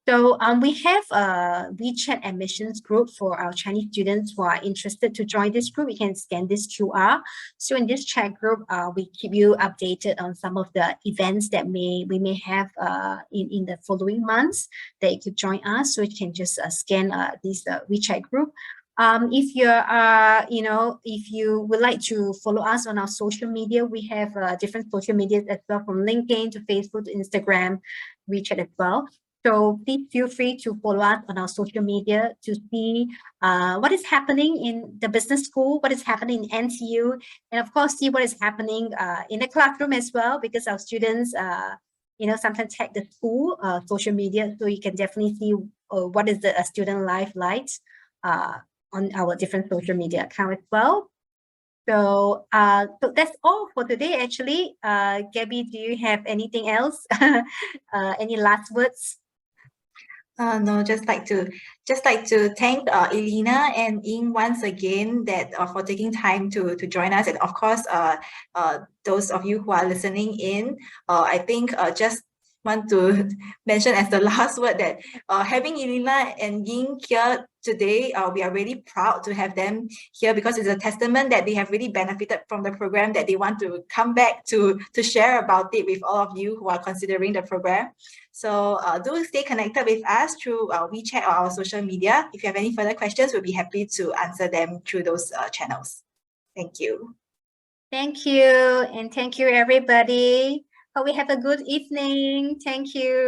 So we have a WeChat admissions group for our Chinese students who are interested to join this group. You can scan this QR. So in this chat group, we keep you updated on some of the events that we may have in the following months that you could join us. So you can just scan this WeChat group. If you would like to follow us on our social media, we have different social medias as well, from LinkedIn to Facebook to Instagram, WeChat as well. So please feel free to follow us on our social media to see what is happening in the business school, what is happening in NTU, and of course, see what is happening in the classroom as well, because our students, sometimes check the school social media, so you can definitely see what is the student life like on our different social media account as well. So, so that's all for today, actually. Gabby, do you have anything else? Any last words? No, just like to thank Elena and Ying once again that for taking time to join us, and of course those of you who are listening in. I think just want to mention as the last word that having Elena and Ying here today, we are really proud to have them here because it's a testament that they have really benefited from the program, that they want to come back to share about it with all of you who are considering the program. So do stay connected with us through WeChat or our social media. If you have any further questions, we'll be happy to answer them through those channels. Thank you. Thank you. And thank you, everybody. Hope we have a good evening. Thank you.